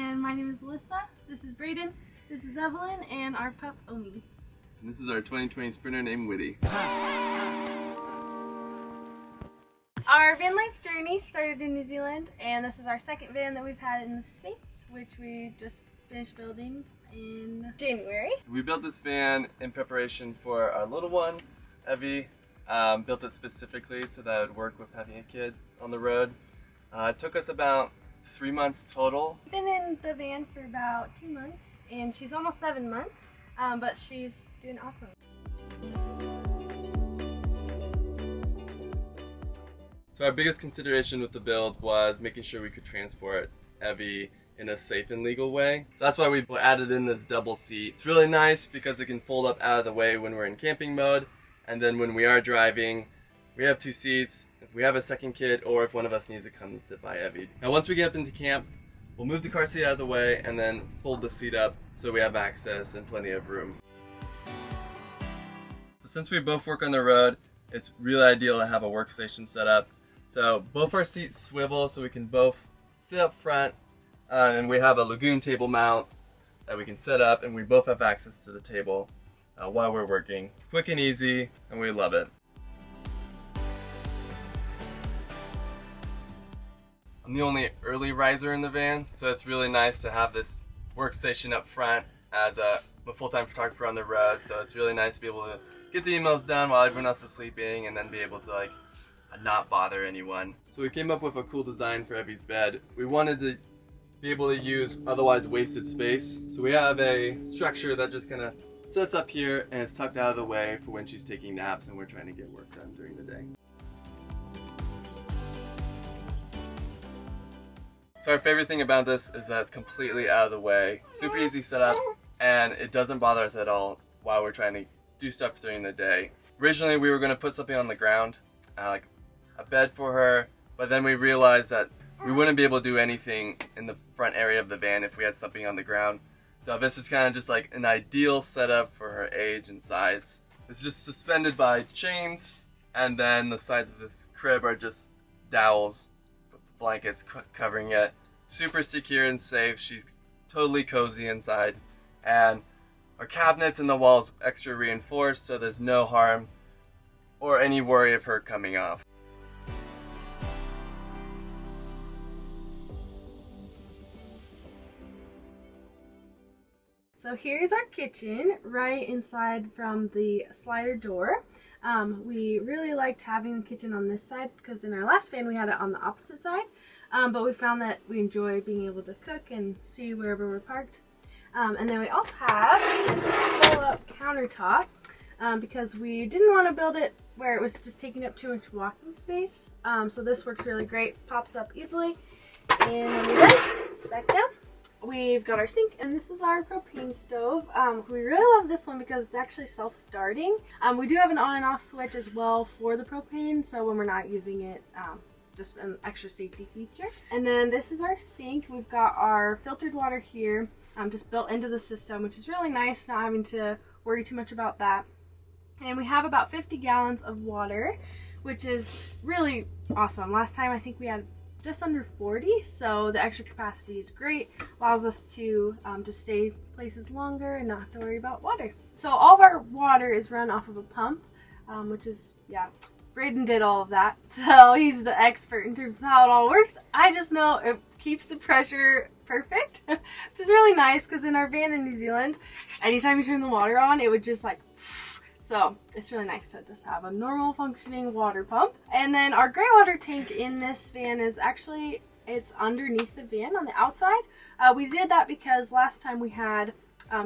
and my name is Alyssa. This is Braden, this is Evelyn, and our pup Omi. And this is our 2020 Sprinter named Whitty. Our van life journey started in New Zealand, and this is our second van that we've had in the States, which we just finished building in January. We built this van in preparation for our little one, Evie. Built it specifically so that it would work with having a kid on the road. It took us about 3 months total. We've been in the van for about 2 months, and she's almost 7 months, but she's doing awesome. So our biggest consideration with the build was making sure we could transport Evie in a safe and legal way. So that's why we added in this double seat. It's really nice because it can fold up out of the way when we're in camping mode, and then when we are driving, we have 2 seats. If we have a second kid, or if one of us needs to come and sit by Evie. Now once we get up into camp, we'll move the car seat out of the way and then fold the seat up so we have access and plenty of room. So since we both work on the road, it's really ideal to have a workstation set up. So both our seats swivel so we can both sit up front, and we have a lagoon table mount that we can set up, and we both have access to the table while we're working. Quick and easy, and we love it. I'm the only early riser in the van, so it's really nice to have this workstation up front as a full-time photographer on the road. So it's really nice to be able to get the emails done while everyone else is sleeping, and then be able to not bother anyone. So we came up with a cool design for Evie's bed. We wanted to be able to use otherwise wasted space. So we have a structure that just kind of sits up here, and it's tucked out of the way for when she's taking naps and we're trying to get work done during the day. So our favorite thing about this is that it's completely out of the way, super easy setup, and it doesn't bother us at all while we're trying to do stuff during the day. Originally we were going to put something on the ground, like a bed for her, but then we realized that we wouldn't be able to do anything in the front area of the van if we had something on the ground. So this is kind of just like an ideal setup for her age and size. It's just suspended by chains, and then the sides of this crib are just dowels with blankets covering it. Super secure and safe. She's totally cozy inside, and our cabinets and the walls extra reinforced, so there's no harm or any worry of her coming off. So here's our kitchen right inside from the slider door. We really liked having the kitchen on this side because in our last van we had it on the opposite side, but we found that we enjoy being able to cook and see wherever we're parked. And then we also have this pull-up countertop because we didn't want to build it where it was just taking up too much walking space. So this works really great, pops up easily, and when we're done, just back down. We've got our sink, and this is our propane stove. We really love this one because it's actually self-starting. We do have an on and off switch as well for the propane, so when we're not using it, just an extra safety feature. And then this is our sink. We've got our filtered water here, just built into the system, which is really nice, not having to worry too much about that. And we have about 50 gallons of water, which is really awesome. Last time I think we had just under 40, so the extra capacity is great. Allows us to just stay places longer and not have to worry about water. So all of our water is run off of a pump, which is, yeah, Braden did all of that, so he's the expert in terms of how it all works. I just know it keeps the pressure perfect, which is really nice because in our van in New Zealand, anytime you turn the water on, it would just so it's really nice to just have a normal functioning water pump. And then our gray water tank in this van is actually, it's underneath the van on the outside. We did that because last time we had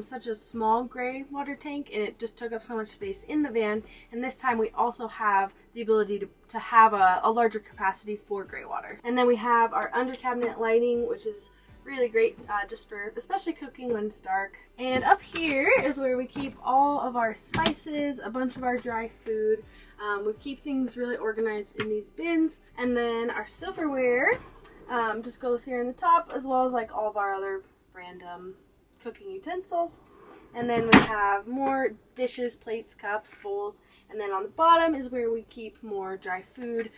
such a small gray water tank and it just took up so much space in the van. And this time we also have the ability to have a larger capacity for gray water. And then we have our under cabinet lighting, which is really great just for especially cooking when it's dark. And up here is where we keep all of our spices, a bunch of our dry food. We keep things really organized in these bins. And then our silverware just goes here in the top, as well as all of our other random cooking utensils. And then we have more dishes, plates, cups, bowls, and then on the bottom is where we keep more dry food,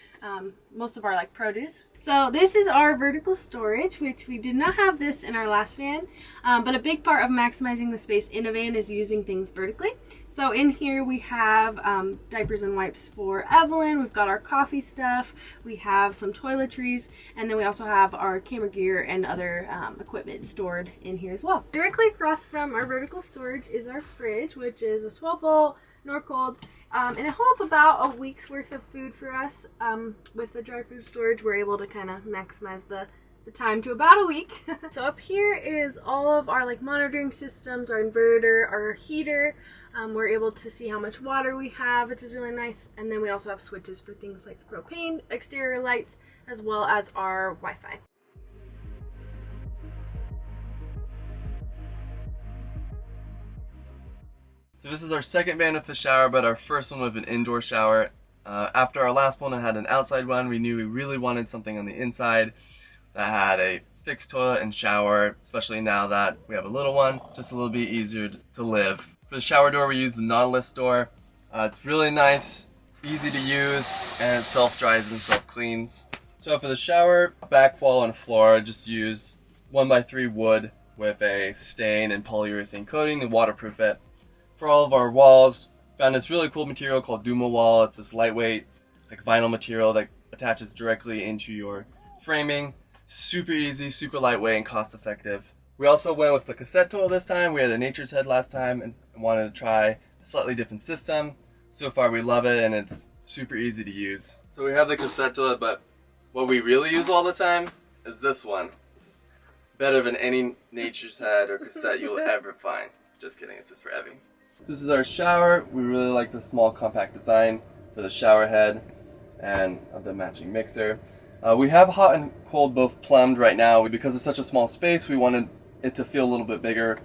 most of our produce. So this is our vertical storage, which we did not have this in our last van, but a big part of maximizing the space in a van is using things vertically. So in here we have diapers and wipes for Evelyn, we've got our coffee stuff, we have some toiletries, and then we also have our camera gear and other equipment stored in here as well. Directly across from our vertical storage is our fridge, which is a 12-volt Norcold. And it holds about a week's worth of food for us. With the dry food storage, we're able to kind of maximize the time to about a week. So up here is all of our monitoring systems, our inverter, our heater. We're able to see how much water we have, which is really nice. And then we also have switches for things like the propane, exterior lights, as well as our Wi-Fi. So this is our second van with a shower, but our first one with an indoor shower. After our last one that had an outside one, we knew we really wanted something on the inside that had a fixed toilet and shower, especially now that we have a little one, just a little bit easier to live. For the shower door, we use the Nautilus door. It's really nice, easy to use, and it self-dries and self-cleans. So for the shower, back wall and floor, just use 1x3 wood with a stain and polyurethane coating to waterproof it. For all of our walls, found this really cool material called Duma Wall. It's this lightweight vinyl material that attaches directly into your framing. Super easy, super lightweight, and cost effective. We also went with the cassette toilet this time. We had a Nature's Head last time and wanted to try a slightly different system. So far we love it and it's super easy to use. So we have the cassette toilet, but what we really use all the time is this one. This is better than any Nature's Head or cassette you'll ever find. Just kidding, it's just for Evie. This is our shower. We really like the small compact design for the shower head and the matching mixer. We have hot and cold both plumbed right now. Because it's such a small space, we wanted it to feel a little bit bigger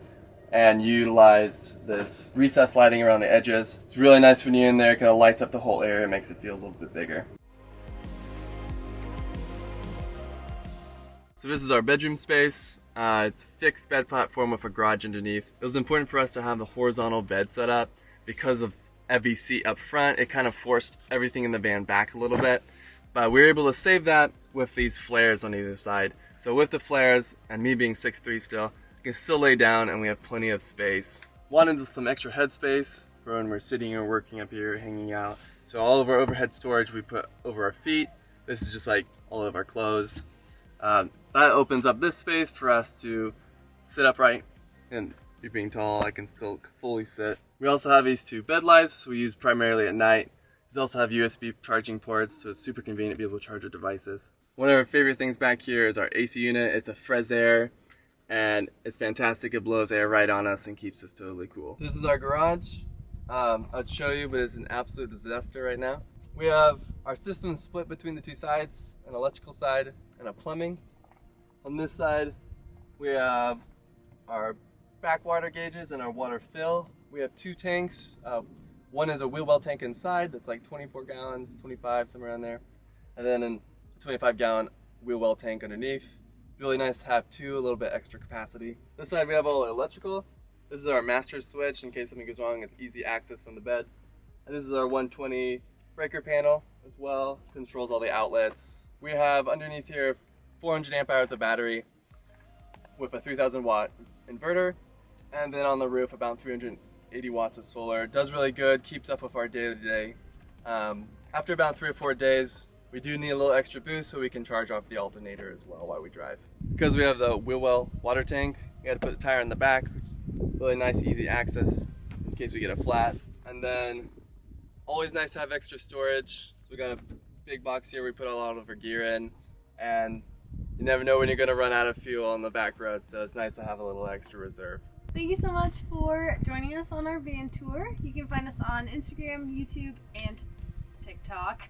and utilize this recessed lighting around the edges. It's really nice when you're in there. It kind of lights up the whole area and makes it feel a little bit bigger. So this is our bedroom space. It's a fixed bed platform with a garage underneath. It was important for us to have the horizontal bed set up because of Evie's seat up front. It kind of forced everything in the van back a little bit. But we were able to save that with these flares on either side. So with the flares, and me being 6'3" still, I can still lay down and we have plenty of space. Wanted some extra headspace for when we're sitting or working up here, hanging out. So all of our overhead storage we put over our feet. This is just all of our clothes. That opens up this space for us to sit upright, and me being tall, I can still fully sit. We also have these two bed lights we use primarily at night. These also have USB charging ports, so it's super convenient to be able to charge our devices. One of our favorite things back here is our AC unit. It's a Fresh Air, and it's fantastic. It blows air right on us and keeps us totally cool. This is our garage. I'd show you, but it's an absolute disaster right now. We have our system split between the two sides, an electrical side and a plumbing. On this side, we have our backwater gauges and our water fill. We have two tanks. One is a wheel well tank inside that's 24 gallons, 25, somewhere around there. And then a 25-gallon wheel well tank underneath. Really nice to have two, a little bit extra capacity. This side we have all electrical. This is our master switch in case something goes wrong. It's easy access from the bed. And this is our 120 breaker panel as well. Controls all the outlets. We have underneath here 400 amp hours of battery with a 3000 watt inverter, and then on the roof about 380 watts of solar. It does really good, keeps up with our day-to-day. After about 3 or 4 days, we do need a little extra boost so we can charge off the alternator as well while we drive. Because we have the wheel well water tank, we had to put a tire in the back, which is really nice, easy access in case we get a flat. And then always nice to have extra storage. So we got a big box here we put a lot of our gear in, and you never know when you're going to run out of fuel on the back road, so it's nice to have a little extra reserve. Thank you so much for joining us on our van tour. You can find us on Instagram, YouTube, and TikTok.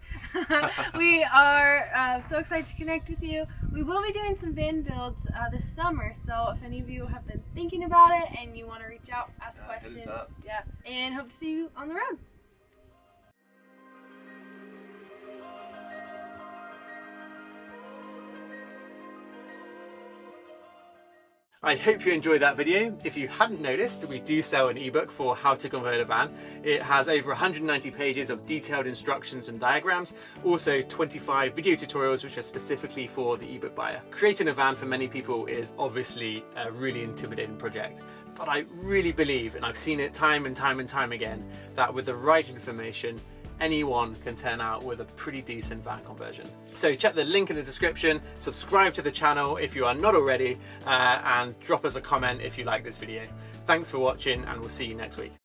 We are so excited to connect with you. We will be doing some van builds this summer, so if any of you have been thinking about it and you want to reach out, ask questions, and hope to see you on the road. I hope you enjoyed that video. If you hadn't noticed, we do sell an ebook for how to convert a van. It has over 190 pages of detailed instructions and diagrams, also 25 video tutorials which are specifically for the ebook buyer. Creating a van for many people is obviously a really intimidating project, but I really believe, and I've seen it time and time and time again, that with the right information, anyone can turn out with a pretty decent van conversion. So check the link in the description, subscribe to the channel if you are not already, and drop us a comment if you like this video. Thanks for watching, and we'll see you next week.